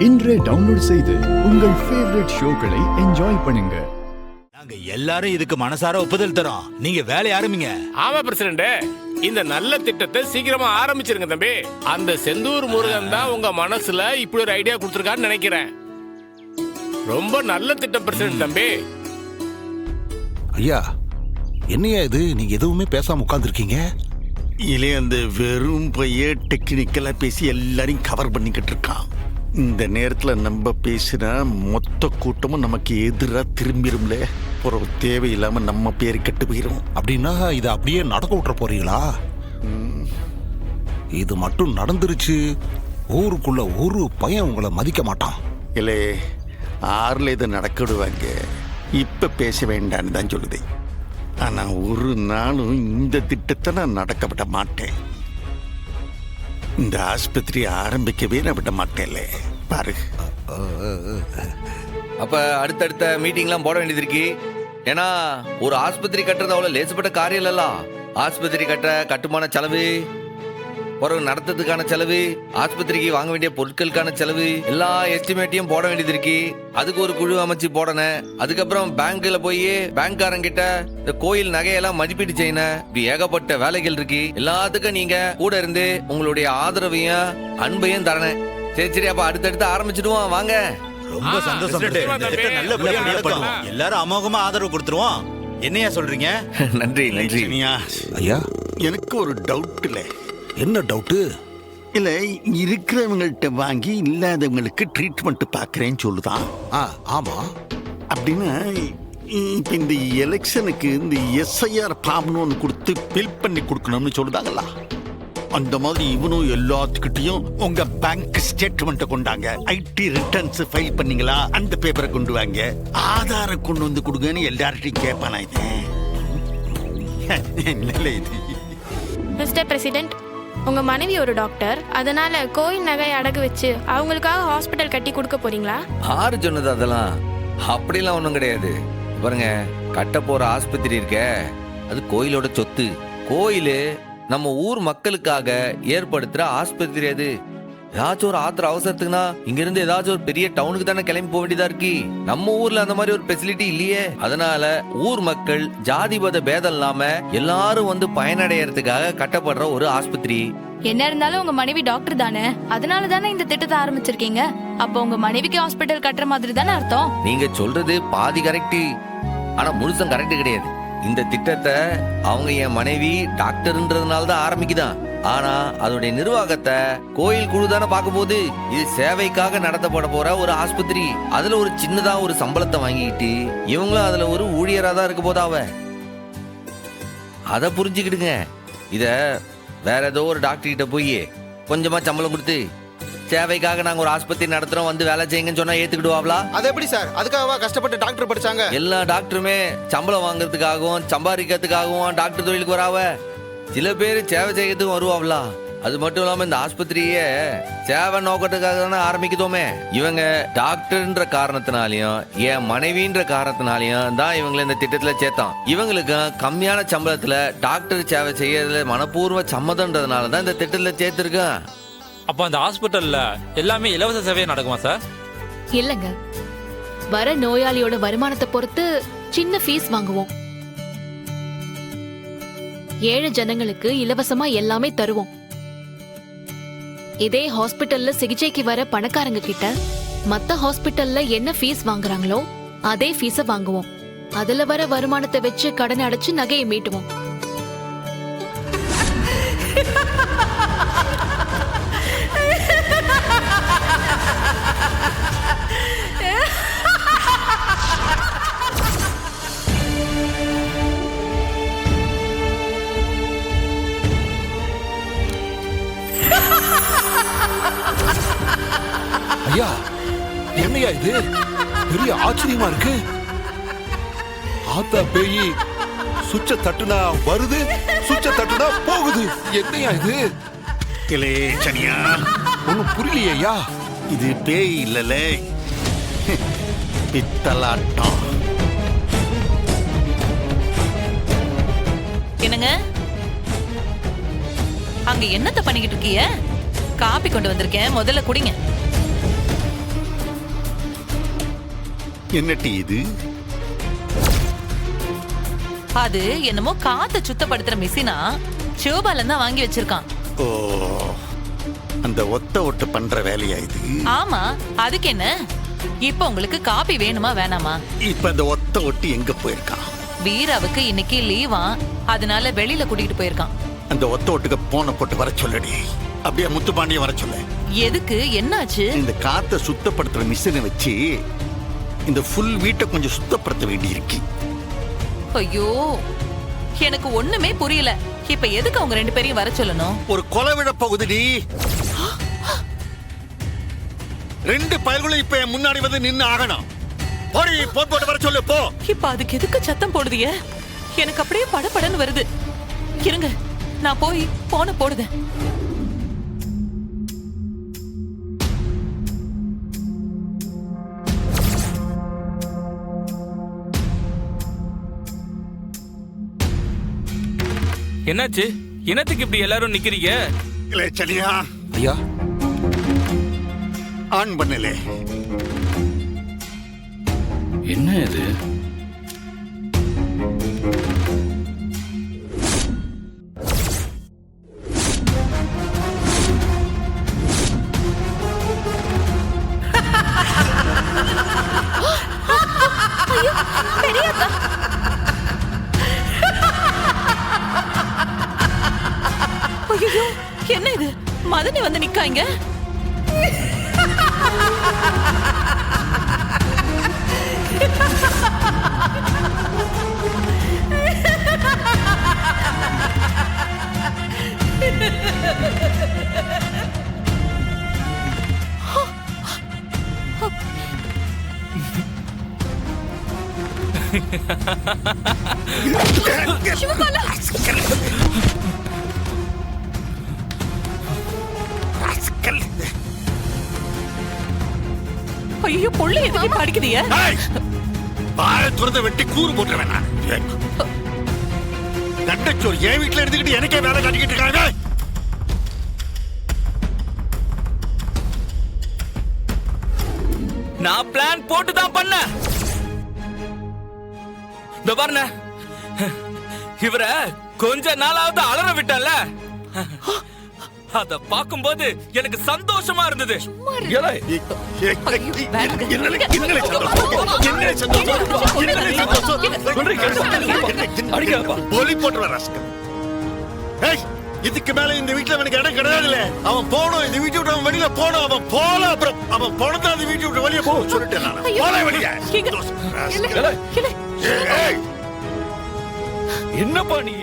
இன்றே டவுன்லோட் செய்து உங்கள் ஃபேவரட் ஷோக்களை என்ஜாய் பண்ணுங்க. நாங்க எல்லாரும் இதுக்கு மனசார ஒப்புதல் தரோம். நீங்க வேலைய ஆரம்பிங்க. ஆமா பிரசிடண்ட், இந்த நல்ல திட்டத்தை சீக்கிரமா ஆரம்பிச்சிருங்க தம்பி. அந்த செந்தூர் முருகன் தான் உங்க மனசுல இப்படி ஒரு ஐடியா கொடுத்திருக்கான்னு நினைக்கிறேன். ரொம்ப நல்ல திட்டம் பிரசிடண்ட் தம்பி. ஐயா, என்னையா இது, நீங்க எதுவுமே பேசாம உட்கார்ந்துருக்கீங்க? இல்லையே, அந்த வெறும் பைய டெக்னிக்கலா பேசி எல்லாரையும் கவர் பண்ணிக்கிட்டு இருக்கான். இந்த நேரத்துல நம்ம பேசினா மொத்த கூட்டமும் நமக்கு எதிரா திரும்பிடும்ல. ஒரு தேவையில்லாம நம்ம பேரு கெட்டு போயிரும். அப்படின்னா இதை அப்படியே நடக்க விட்டுற போறீங்களா? இது மட்டும் நடந்துருச்சு, ஊருக்குள்ள ஒரு பையன் உங்களை மதிக்க மாட்டான். இல்லை, ஆறுல இதை நடக்க விடுவாங்க. இப்ப பேச வேண்டான்னு தான் சொல்லுது. ஆனா ஒரு நாளும் இந்த திட்டத்தை நான் நடக்க விட மாட்டேன். இந்த ஆஸ்பத்திரி ஆரம்பிக்கவே நான் விட மாட்டேன்ல. பாரு, அப்ப அடுத்தடுத்த மீட்டிங்லாம் போட வேண்டியது இருக்கு. ஏன்னா ஒரு ஆஸ்பத்திரி கட்டுறது அவ்வளவு லேசுப்பட்ட காரியம் இல்ல. ஆஸ்பத்திரி கட்ட கட்டுமான செலவு, பிறகு நடத்துறதுக்கான செலவு, ஆஸ்பத்திரிக்கு வாங்க வேண்டிய பொருட்களுக்கான செலவு, எல்லா எஸ்டிமேட்டையும் போட வேண்டியது இருக்கு. அதுக்கு ஒரு குழு அமைச்சு போடணும். அதுக்கப்புறம் பேங்க்ல போய் பேங்க்காரங்கிட்ட இந்த கோயில் நகையெல்லாம் மதிப்பீடு செய்யணும். இப்படி ஏகப்பட்ட வேலைகள் இருக்கு. எல்லாத்துக்கும் நீங்க கூட இருந்து உங்களுடைய ஆதரவையும் அன்பையும் தரணும். சரி சரி, அப்ப அடுத்தடுத்து ஆரம்பிச்சிடுவோம், வாங்க. ரொம்ப சந்தோஷம். நிச்சயமா தம்பி. நல்லபடியா நடக்கும். எல்லாரும் அமோகமா ஆதரவு கொடுத்துருவோம். என்னையா சொல்றீங்க? நன்றி நன்றி. சரியா? ஐயா, எனக்கு ஒரு டவுட் இல்லை. என்ன டவுட்டு? இல்ல, இருக்கிறவங்கள்ட்ட வாங்கி இல்லாதவங்களுக்கு ட்ரீட்மெண்ட் பாக்குறேன்னு சொல்லுதான். ஆமா. அப்படின்னா இப்ப இந்த எலெக்ஷனுக்கு இந்த SIR ஃபார்ம்னு ஒன்று கொடுத்து ஃபில் பண்ணி கொடுக்கணும்னு சொல்லுதாங்களா? அந்த மாதிரி இவனும் எல்லாத்துக்கிட்டையும் உங்க பேங்க் ஸ்டேட்மெண்ட்டை கொண்டாங்க, IT ரிட்டர்ன்ஸ் ஃபைல் பண்ணீங்களா, அந்த பேப்பரை கொண்டு வாங்க, ஆதாரம் கொண்டு வந்து கொடுங்கன்னு எல்லார்ட்டையும் கேட்பானா? இது என்னல இது? மிஸ்டர் பிரசிடென்ட், உங்க மனைவி ஒரு டாக்டர், அதனால கோயில் நகை அடகு வச்சு அவங்களுக்காக ஹாஸ்பிட்டல் கட்டி கொடுக்க போறீங்களா? ஆறு சொன்னது அதெல்லாம் அப்படிலாம் ஒண்ணும் கிடையாது. பாருங்க, கட்ட போற ஆஸ்பத்திரி இருக்க, அது கோயிலோட சொத்து. கோயிலு நம்ம ஊர் மக்களுக்காக ஏற்படுத்துற ஆஸ்பத்திரி. அது ஏதாச்சும் ஒரு ஆத்திர அவசரத்துக்குன்னா இங்க இருந்து ஏதாச்சும் ஒரு பெரிய டவுனுக்கு தானே கிளம்பி போக வேண்டியதா இருக்கு. நம்ம ஊர்ல அந்த மாதிரி ஒரு ஃபெசிலிட்டி இல்லையே. அதனால ஊர் மக்கள் ஜாதிபத பேதம் இல்லாம எல்லாரும் வந்து பயனடையறதுக்காக கட்டப்படுற ஒரு ஆஸ்பத்திரி. என்ன இருந்தாலும் உங்க மனைவி டாக்டர் தானே, அதனால தானே இந்த திட்டத்தை ஆரம்பிச்சிருக்கீங்க. அப்ப உங்க மனைவிக்கு ஹாஸ்பிட்டல் கட்டுற மாதிரி தானே அர்த்தம். நீங்க சொல்றது பாதி கரெக்ட், ஆனா முழுசும் கரெக்ட் கிடையாது. இந்த திட்டத்தை அவங்க என் மனைவி டாக்டர்ன்றதுனால தான் ஆரம்பிக்குதான். ஆனா அதோடைய நிர்வாகத்தை கோயில் குழு தானே பார்க்க போகுது. இது சேவைக்காக நடத்தப்பட போற ஒரு ஆஸ்பத்திரி. அதுல ஒரு சின்னதா ஒரு சம்பளத்தை வாங்கிட்டு இவங்களும் அதுல ஒரு ஊழியரா தான் இருக்க போதாவ. அத புரிஞ்சுக்கிடுங்க. இத வேற ஏதோ ஒரு டாக்டர் கிட்ட போய் கொஞ்சமா சம்பளம் கொடுத்து சேவைக்காக நாங்க ஒரு ஆஸ்பத்திரி நடத்துறோம், வந்து வேலை செய்யுங்கன்னு சொன்னா ஏத்துக்கிடுவாங்களா? அது எப்படி சார்? அதுக்காகவா கஷ்டப்பட்டு டாக்டர் படிச்சாங்க? எல்லா டாக்டருமே சம்பளம் வாங்குறதுக்காகவும் சம்பாதிக்கிறதுக்காகவும் டாக்டர் தொழிலுக்கு வராவ. சில பேர் சேவை செய்யறதுக்கும் வருவாங்களா? அது மட்டும் இல்லாம இந்த ஆஸ்பத்திரியே சேவை நோக்கத்துக்காக தானே ஆரம்பிக்குதோமே. இவங்க டாக்டர்ன்ற காரணத்தினாலையும் என் மனைவின்ற காரணத்தினாலையும் தான் இவங்களை இந்த திட்டத்துல சேர்த்தான். இவங்களுக்கு கம்மியான சம்பளத்துல டாக்டர் சேவை செய்யறதுல மனப்பூர்வ சம்மதம்ன்றதுனால தான் இந்த திட்டத்துல சேர்த்திருக்கேன். அப்ப அந்த ஹாஸ்பிட்டல்ல எல்லாமே இலவச சேவை நடக்குமா சார்? இல்லங்க, வர நோயாளியோட வருமானத்தை பொறுத்து சின்ன ஃபீஸ் வாங்குவோம். ஏழை ஜனங்களுக்கு இலவசமா எல்லாமே தருவோம். இதே ஹாஸ்பிட்டல்ல சிகிச்சைக்கு வர பணக்காரங்க கிட்ட மத்த ஹாஸ்பிட்டல்ல என்ன ஃபீஸ் வாங்குறாங்களோ அதே ஃபீஸ வாங்குவோம். அதுல வர வருமானத்தை வச்சு கடனை அடைச்சு நகையை மீட்டுவோம். ஐயா, என்னையா இது? பெரிய ஆச்சரியமா இருக்கு. ஆத்தா பேயி சுவிட்ச தட்டுனா வருது, சுவிட்ச தட்டுனா போகுது. என்னையா இது? இல்லை சனியா, ஒன்னும் புரியலையா? இது பேய் இல்லல, பித்தலாட்டம். என்னங்க, அங்க என்னத்த பண்ணிக்கிட்டு இருக்கீங்க? காபி கொண்டு வந்திருக்கேன், முதல்ல குடிங்க. என்ன டீ இது? அது என்னமோ காத்த சுத்தப்படுத்துற மிஷினா சிவபாலன் தான் வாங்கி வச்சிருக்கான். ஓ, அந்த ஒத்த ஒட்டு பண்ற வேலையா இது? ஆமா, அதுக்கு என்ன? இப்ப உங்களுக்கு காபி வேணுமா வேணாமா? இப்ப அந்த ஒத்த ஒட்டு எங்க போயிருக்கான்? வீராவுக்கு இன்னைக்கு லீவா, அதனால வெளியில கூட்டிட்டு போயிருக்கான். அந்த ஒத்த ஒட்டுக்கு போன போட்டு வர சொல்லடி. அப்படியே முத்துப்பாண்டிய வர சொல்ல. எதுக்கு? என்னாச்சு? இந்த காத்த சுத்தப்படுத்துற மிஷினை வச்சு இந்த ஃபுல் வீட்டை கொஞ்சம் சுத்தப்படுத்த வேண்டி இருக்கு. ஐயோ, எனக்கு ஒண்ணுமே புரியல. இப்ப எதுக்கு அவங்க 2 பேரையும் வர சொல்லணும்? ஒரு கொலை விழ போகுதுடி. 2 பயல்களும் இப்ப என் முன்னாடி வந்து நின்னு ஆகணும். போடி, போட்டு வர சொல்லு போ. இப்ப அதுக்கு எதுக்கு சத்தம் போடுதிய? எனக்கு அப்படியே படபடன்னு வருது. இருங்க, நான் போய் போன போடுதேன். என்னாச்சு? என்னத்துக்கு இப்படி எல்லாரும் நிக்கிறீங்க? இல்ல சரியா? ஐயா ஆன் பண்ணலே. என்ன இது? ஐயோ, என்ன இது? மதனி வந்து நிக்காங்க. ஐயோ, பொள்ளு எதுக்கு படிக்குதிய? வாழ துறந்த வெட்டி கூறு போட்டுருவேன் நான். தண்டச்சோர் என் வீட்டுல இருந்துகிட்டு எனக்கே வேலை காட்டிக்கிட்டு இருக்காங்க. நான் பிளான் போட்டு தான் பண்ணேன். இந்த பாருங்க, இவர கொஞ்ச நாளாவது அலற விட்டல, அத பாக்கும்போது எனக்கு சந்தோஷமா இருந்தது. இதுக்கு மேல இந்த வீட்டுல அவனுக்கு இடம் கிடையாதுல. அவன் போனோம், இந்த வீட்டை விட்டு அவன் வெளியில போனோம். அவன் போல அப்புறம் அவன் போனதான் இந்த வீட்டை விட்டு வெளியே போக சொல்லிட்டேன் நான். போல வெளியே. என்னப்பா நீ?